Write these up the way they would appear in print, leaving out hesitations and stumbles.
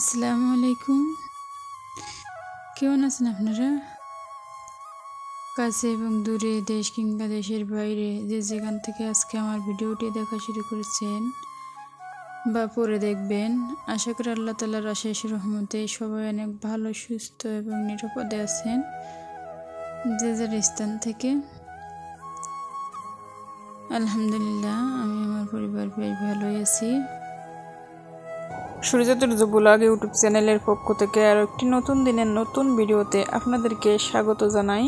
আসসালামু আলাইকুম। কেমন আছেন আপনারা? কাছে এবং দূরে, দেশ কিংবা দেশের বাইরে যে যেখান থেকে আজকে আমার ভিডিওটি দেখা শুরু করেছেন বা পরে দেখবেন, আশা করি আল্লাহ তাআলার অশেষ রহমতে সবাই অনেক ভালো, সুস্থ এবং নিরাপদে আছেন যে যার স্থান থেকে। আলহামদুলিল্লাহ, আমি আমার পরিবার বেশ ভালোই আছি। সূর্যতুর্য ব্লগ ইউটিউব চ্যানেলের পক্ষ থেকে আরও একটি নতুন দিনের নতুন ভিডিওতে আপনাদেরকে স্বাগত জানাই।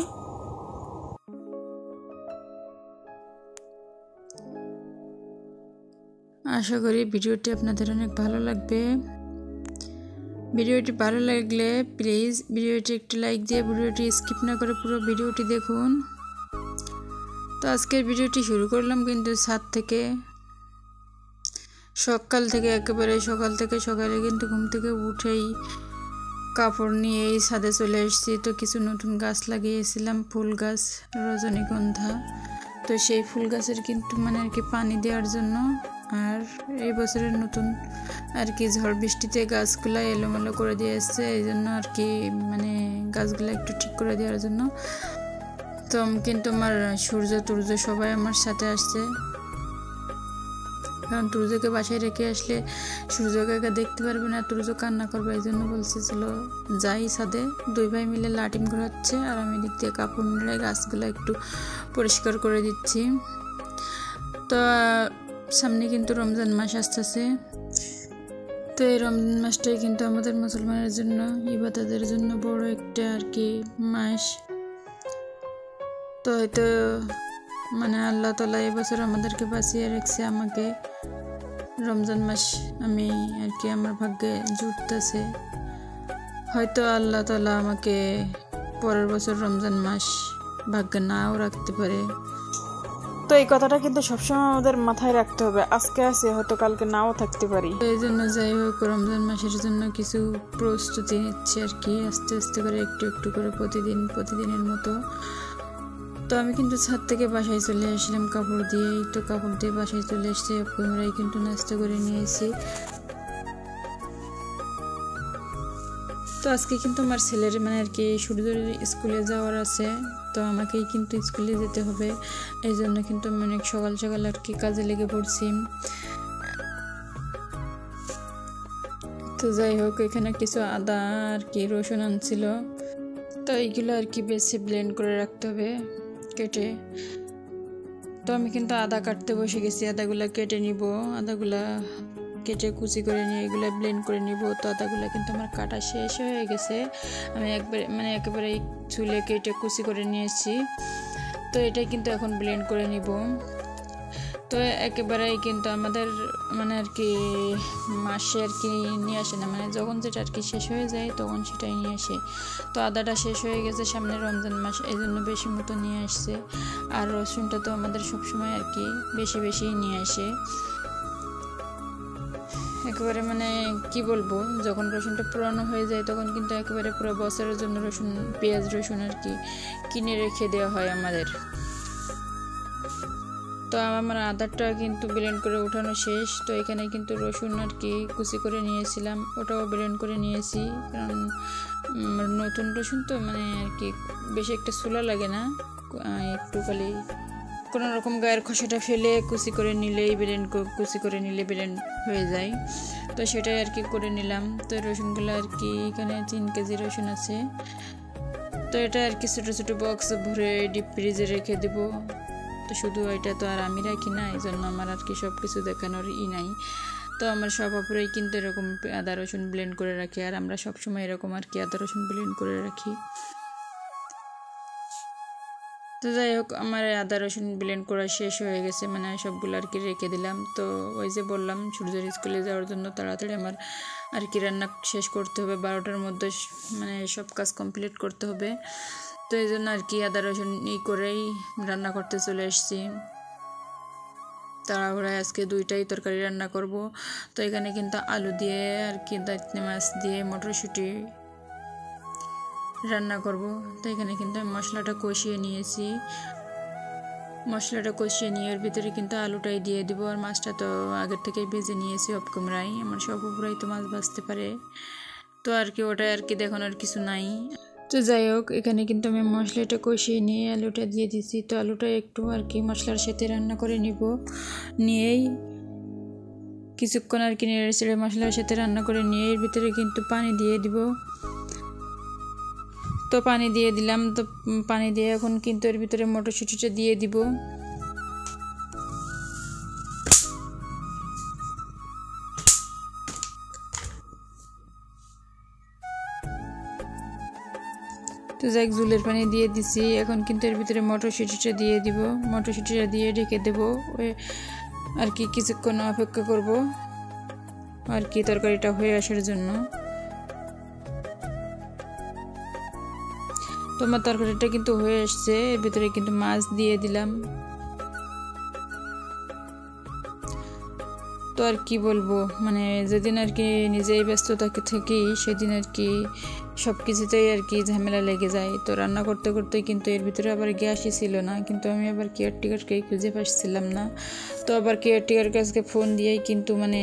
আশা করি ভিডিওটি আপনাদের অনেক ভালো লাগবে। ভিডিওটি ভালো লাগলে প্লিজ ভিডিওটি একটি লাইক দিয়ে ভিডিওটি স্কিপ না করে পুরো ভিডিওটি দেখুন। তো আজকের ভিডিওটি শুরু করলাম কিন্তু ছাদ থেকে। সকালে কিন্তু ঘুম থেকে উঠেই কাপড় নিয়ে এই ছাদে চলে এসেছি। তো কিছু নতুন গাছ লাগিয়েছিলাম, ফুল গাছ, রজনীগন্ধা। তো সেই ফুল গাছের কিন্তু পানি দেওয়ার জন্য, আর এই বছরের নতুন ঝড় বৃষ্টিতে গাছগুলা এলোমেলো করে দিয়ে এসছে, এই জন্য গাছগুলা একটু ঠিক করে দেওয়ার জন্য। তো কিন্তু আমার সূর্য সবাই আমার সাথে আসছে, কারণ তুর্যকে বাসায় রেখে আসলে সূর্যকে দেখতে পারবে না, তুর্য কান্না করবে। এই জন্য বলছিল যাই ছাদে। দুই ভাই মিলে লাটিম ঘোরাচ্ছে আর আমি দিক দিয়ে কাপড় নিয়ে গাছগুলো একটু পরিষ্কার করে দিচ্ছি। তো সামনে কিন্তু রমজান মাস আসতেছে। তো এই রমজান মাসটাই কিন্তু আমাদের মুসলমানের জন্য, ইবাদতের জন্য বড় একটা মাস। তো হয়তো আল্লাহ তাআলা এবছর আমাদেরকে বাঁচিয়ে রেখেছে। আমাকে রমজান মাস আমি আমার ভাগ্যে জুটতেছে। হয়তো আল্লাহ তাআলা আমাকে পরের বছর রমজান মাস ভাগ্যে নাও রাখতে পারে। তো এই কথাটা কিন্তু সবসময় আমাদের মাথায় রাখতে হবে, আজকে আছে হয়তো কালকে নাও থাকতে পারি। এই জন্য যাই হোক, রমজান মাসের জন্য কিছু প্রস্তুতি নিচ্ছি আস্তে আস্তে করে, একটু একটু করে, প্রতিদিনের মতো। তো আমি কিন্তু ছাদ থেকে বাসায় চলে আসলাম কাপড় দিয়ে বাসায় চলে এসেছি। পুনরায় কিন্তু নাস্তা করে নিয়েছি। তো আজকে কিন্তু আমার ছেলের সূর্যের স্কুলে যাওয়ার আছে, তো আমাকেই কিন্তু স্কুলে যেতে হবে। এই জন্য কিন্তু আমি অনেক সকাল সকাল কাজে লেগে পড়ছি। তো যাই হোক, এখানে কিছু আদা রসুন আনছিল, তো এইগুলো বেশি ব্লেন্ড করে রাখতে হবে কেটে। তো আমি কিন্তু আদা কাটতে বসে গেছি, আদাগুলা কেটে নিব। আদাগুলা কেটে কুচি করে নিয়ে এগুলো ব্লেন্ড করে নিব। তো আদাগুলা কিন্তু আমার কাটা শেষ হয়ে গেছে, আমি একেবারে চুলে কেটে কুচি করে নিয়েছি। তো এটাই কিন্তু এখন ব্লেন্ড করে নিব। তো একেবারেই কিন্তু আমাদের মাসে নিয়ে আসে না, যখন যেটা শেষ হয়ে যায় তখন সেটাই নিয়ে আসে। তো আদাটা শেষ হয়ে গেছে, সামনে রমজান মাস, এই জন্য বেশি মতো নিয়ে আসছে। আর রসুনটা তো আমাদের সবসময় বেশি বেশি নিয়ে আসে। একেবারে কি বলবো, যখন রসুনটা পুরানো হয়ে যায় তখন কিন্তু একেবারে পুরো বছরের জন্য পেঁয়াজ রসুন কিনে রেখে দেওয়া হয় আমাদের। তো আমার আদারটা কিন্তু ব্লেন্ড করে উঠানো শেষ। তো এখানে কিন্তু রসুন কুচি করে নিয়েছিলাম, ওটাও ব্লেন্ড করে নিয়েছি। কারণ নতুন রসুন তো বেশি একটা চুলা লাগে না, একটু খালি কোনো রকম গায়ের খোসাটা ফেলে কুচি করে নিলেই ব্লেন্ড হয়ে যায়। তো সেটাই করে নিলাম। তো রসুনগুলো এখানে 3 কেজি রসুন আছে। তো এটা ছোটো ছোটো বক্স ভরে ডিপ ফ্রিজে রেখে দেবো। তো শুধু এটা তো আর আমি রাখি না, এই জন্য আমার সব কিছু দেখানোর নাই। তো আমার সব আপুরাই কিন্তু এরকম আদা রসুন ব্লেন্ড করে রাখি, আর আমরা সবসময় এরকম আদা রসুন ব্লেন্ড করে রাখি। তো যাই হোক, আমার আদা রসুন ব্লেন্ড করা শেষ হয়ে গেছে, সবগুলো রেখে দিলাম। তো ওই যে বললাম, সূর্যের স্কুলে যাওয়ার জন্য তাড়াতাড়ি আমার রান্না শেষ করতে হবে, 12টার মধ্যে সব কাজ কমপ্লিট করতে হবে। তো এই জন্য আদা রসুন করেই রান্না করতে চলে এসেছি। তাড়াহুড়ায় আজকে 2টাই তরকারি রান্না করব। তো এখানে কিন্তু আলু দিয়ে দাঁতনে মাছ দিয়ে মটরশুঁটি রান্না করব। তো এখানে কিন্তু আমি মশলাটা কষিয়ে নিয়েছি। মশলাটা কষিয়ে নিয়ে এর ভিতরে কিন্তু আলুটাই দিয়ে দিব। আর মাছটা তো আগের থেকেই ভেজে নিয়েছি অফ ক্যামেরায়, আমার সব উপরেই তো মাছ ভাজতে পারে, তো আর কি ওটা আর কি দেখানোর কিছু নাই। তো যাই হোক, এখানে কিন্তু আমি মশলাটা কষিয়ে নিয়ে আলুটা দিয়ে দিছি। তো আলুটা একটু আর কি মশলার সাথে রান্না করে নিব, নিয়েই কিছুক্ষণ আর কি নেড়ে চেড়ে মশলার সাথে রান্না করে নিয়ে এর ভিতরে কিন্তু পানি দিয়ে দিব। তো পানি দিয়ে দিলাম। তো পানি দিয়ে এখন কিন্তু এর ভিতরে মটরশুঁটিটা দিয়ে দিব। তো যাই ঝুলের পানি দিয়ে দিছি, এখন কিন্তু এর ভিতরে মটরশুঁটিটা দিয়ে দিব। মটরশুঁটিটা দিয়ে ঢেকে দেব, ওই আর কি কিছুক্ষণ অপেক্ষা করব আর কি তরকারিটা হয়ে আসার জন্য। তো আমার তরকারিটা কিন্তু হয়ে আসছে, এর ভিতরে কিন্তু মাছ দিয়ে দিলাম। তো আর কি বলবো, মানে যেদিন আর কি নিজেই ব্যস্ততা থাকি সেদিন আর কি সব কিছুতেই আর কি ঝামেলা লেগে যায়। তো রান্না করতে করতে কিন্তু এর ভিতরে আবার গ্যাসই ছিল না, কিন্তু আমি আবার কেয়ারটেকারকে খুঁজে পাচ্ছিলাম না। তো আবার কেয়ারটেকার কাছকে ফোন দিয়েই কিন্তু মানে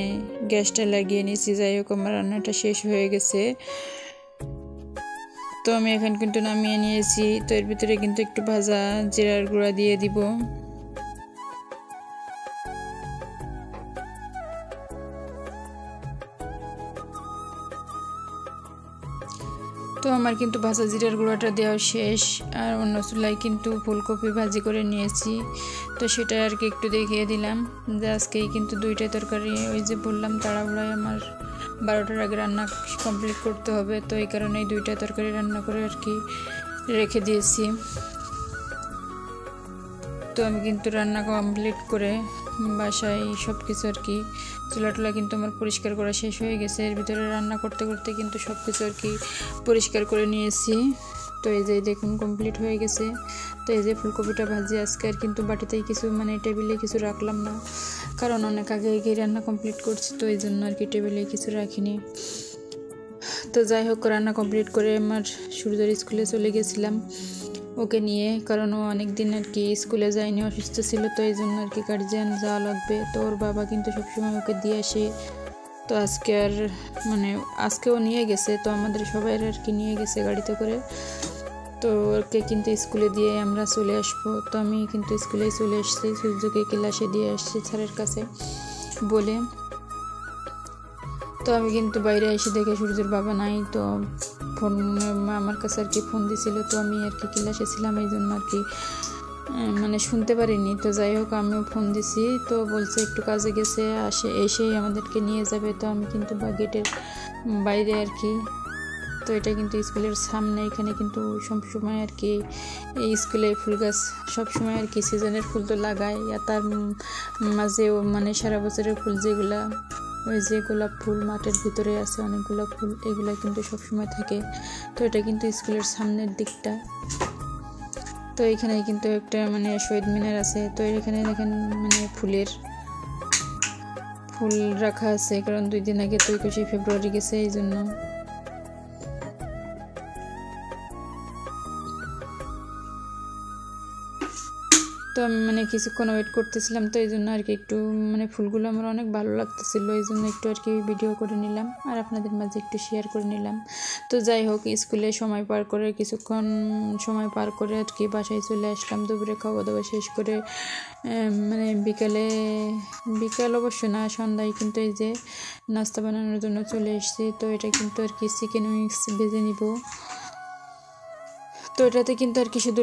গ্যাসটা লাগিয়ে নিয়েছি। যাই হোক, আমার রান্নাটা শেষ হয়ে গেছে। তো আমি এখন কিন্তু নামিয়ে নিয়েছি। তো এর ভিতরে কিন্তু একটু ভাজা জিরার গুঁড়া দিয়ে দিব। তো আমার কিন্তু ভাজা জিরার গুঁড়াটা দেওয়া শেষ। আর অন্য চুলায় কিন্তু ফুলকপি ভাজি করে নিয়েছি, তো সেটা আর কি একটু দেখিয়ে দিলাম যে আজকেই কিন্তু দুইটা তরকারি, ওই যে বললাম তাড়াহুড়ায় আমার 12টার আগে রান্না কমপ্লিট করতে হবে, তো এই কারণেই দুইটা তরকারি রান্না করে আর কি রেখে দিয়েছি। তো আমি কিন্তু রান্না কমপ্লিট করে বাসায় সব কিছু আর কি চুলা টুলা কিন্তু আমার পরিষ্কার করা শেষ হয়ে গেছে। এর ভিতরে রান্না করতে করতে কিন্তু সব কিছু আর কি পরিষ্কার করে নিয়েছি। তো এই যে দেখুন কমপ্লিট হয়ে গেছে। তো এই যে ফুলকপিটা ভাজি আজকে আর কিন্তু বাটিতেই কিছু মানে টেবিলে কিছু রাখলাম না, কারণ অনেক আগে গিয়ে রান্না কমপ্লিট করছি, তো এই জন্য আর কি টেবিলে কিছু রাখিনি। তো যাই হোক, রান্না কমপ্লিট করে আমার সূর্যের স্কুলে চলে গেছিলাম ওকে নিয়ে, কারণ ও অনেক দিন আর কি স্কুলে যায়নি, অসুস্থ ছিল, তো এই জন্য আর কি গার্জিয়ান যাওয়া লাগবে। তো ওর বাবা কিন্তু সবসময় ওকে দিয়ে আসে। তো আজকে আর মানে আজকেও নিয়ে গেছে, তো আমাদের সবাই আর কি নিয়ে গেছে গাড়িতে করে। তো ওকে কিন্তু স্কুলে দিয়ে আমরা চলে আসবো। তো আমি কিন্তু স্কুলেই চলে এসেছি, সূর্যকে ক্লাসে দিয়ে আসছি স্যারের কাছে বলে। তো আমি কিন্তু বাইরে এসে দেখে সূর্যের বাবা নাই, তো ফোন আমার কাছে আর কি ফোন দিছিল, তো আমি আর কি ক্লাসে ছিলাম এই জন্য আর কি মানে শুনতে পারিনি। তো যাই হোক, আমিও ফোন দিছি, তো বলছে একটু কাজে গেছে, এসেই আমাদেরকে নিয়ে যাবে। তো আমি কিন্তু গেটের বাইরে আর কি, তো এটা কিন্তু স্কুলের সামনে, এখানে কিন্তু সবসময় আর কি এই স্কুলে ফুল গাছ সবসময় আর কি সিজনের ফুল তো লাগায়, আর তার মাঝেও মানে সারা বছরের ফুল যেগুলা, ওই যে গোলাপ ফুল মাঠের ভিতরে আছে অনেকগুলো ফুল, এগুলা কিন্তু সবসময় থাকে। তো এটা কিন্তু স্কুলের সামনের দিকটা। তো এখানে কিন্তু একটা মানে শহীদ মিনার আছে, তো এখানে দেখেন মানে ফুল রাখা আছে, কারণ 2 দিন আগে তো 21শে ফেব্রুয়ারি গেছে এই জন্য। তো আমি মানে কিছুক্ষণ ওয়েট করতেছিলাম, তো এই জন্য আর কি একটু মানে ফুলগুলো আমার অনেক ভালো লাগতেছিল, এই জন্য একটু আর কি ভিডিও করে নিলাম আর আপনাদের মাঝে একটু শেয়ার করে নিলাম। তো যাই হোক, স্কুলে সময় পার করে কিছুক্ষণ সময় পার করে আর কি বাসায় চলে আসলাম। দুপুরে খাওয়া দাওয়া শেষ করে মানে বিকাল অবশ্য না, সন্ধ্যায় কিন্তু এই যে নাস্তা বানানোর জন্য চলে এসেছি। তো এটা কিন্তু আর কি চিকেন উইংস ভেজে নিব। তো এটাতে কিন্তু আর কি শুধু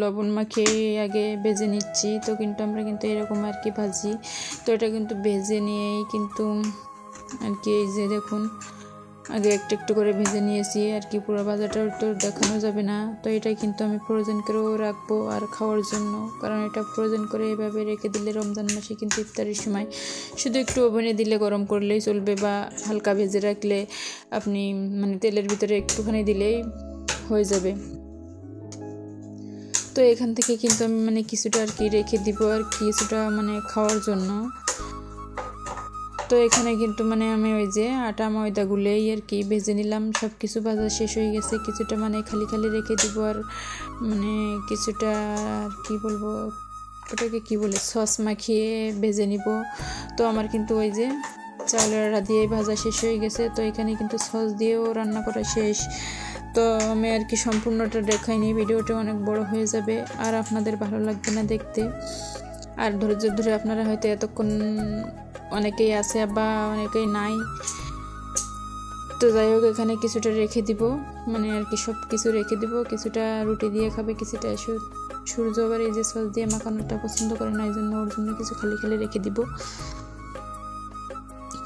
লবণ মাখিয়ে আগে ভেজে নিচ্ছি। তো কিন্তু আমরা কিন্তু এরকম আর কি ভাজি, তো এটা কিন্তু ভেজে নিয়েই কিন্তু আর কি এই যে দেখুন আগে একটু একটু করে ভেজে নিয়েছি আর কি, পুরো ভাজাটা তো দেখানো যাবে না। তো এটাই কিন্তু আমি ফ্রোজেন করেও রাখবো আর খাওয়ার জন্য, কারণ এটা ফ্রোজেন করে এভাবে রেখে দিলে রমজান মাসে কিন্তু ইফতারের সময় শুধু একটু ওভেনে দিলে গরম করলেই চলবে, বা হালকা ভেজে রাখলে আপনি মানে তেলের ভিতরে একটুখানি দিলেই হয়ে যাবে। তো এখান থেকে কিন্তু আমি মানে কিছুটা আর কি রেখে দিব আর কিছুটা মানে খাওয়ার জন্য। তো এখানে কিন্তু মানে আমি ওই যে আটা ময়দা গুলেই আর কি ভেজে নিলাম। সব কিছু ভাজা শেষ হয়ে গেছে, কিছুটা মানে খালি খালি রেখে দিব, আর মানে কিছুটা আর কি বলবো ওটাকে কি বলে সস মাখিয়ে ভেজে নিব। তো আমার কিন্তু ওই যে চাউলের আটা দিয়ে ভাজা শেষ হয়ে গেছে, তো এখানে কিন্তু সস দিয়েও রান্না করা শেষ। তো আমি আর কি সম্পূর্ণটা দেখাইনি, ভিডিওটা অনেক বড় হয়ে যাবে আর আপনাদের ভালো লাগবে না দেখতে। আর ধৈর্য ধরে আপনারা হয়তো এতক্ষণ অনেকেই আছে বা অনেকেই নাই, তো যাই হোক এখানে কিছুটা রেখে দিব, মানে আর কি সব কিছু রেখে দিব। কিছুটা রুটি দিয়ে খাবে, কিছুটা সূর্য আবার এই যে সস দিয়ে মাখানোটা পছন্দ করে না, এই জন্য ওর জন্য কিছু খালি খালি রেখে দিব।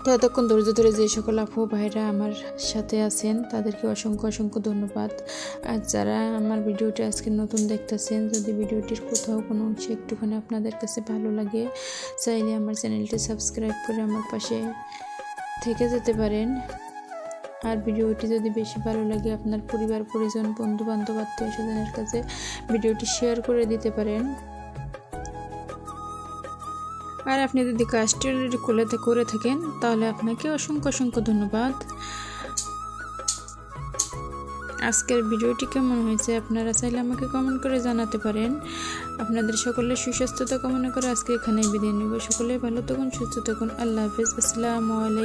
তো এতক্ষণ ধৈর্য ধরে যে সকল আপু ভাইরা আমার সাথে আছেন তাদেরকে অসংখ্য অসংখ্য ধন্যবাদ। আর যারা আমার ভিডিওটি আজকে নতুন দেখতেছেন, যদি ভিডিওটির কোথাও কোনো অংশে একটুখানি আপনাদের কাছে ভালো লাগে, চাইলে আমার চ্যানেলটি সাবস্ক্রাইব করে আমার পাশে থেকে যেতে পারেন। আর ভিডিওটি যদি বেশি ভালো লাগে আপনার পরিবার পরিজন বন্ধু বান্ধব আত্মীয় স্বজনের কাছে ভিডিওটি শেয়ার করে দিতে পারেন। আর আপনি যদি কাজটি অলরেডি করে থাকেন তাহলে আপনাকে অসংখ্য অসংখ্য ধন্যবাদ। আজকের ভিডিওটি কেমন হয়েছে আপনারা চাইলে আমাকে কমেন্ট করে জানাতে পারেন। আপনাদের সকলের সুস্বাস্থ্যতা কামনা করে আজকে এখানেই বিদায় নেব। সকলে ভালো থাকুন, সুস্থ থাকুন। আল্লাহ হাফেজ। আসসালামু আলাইকুম।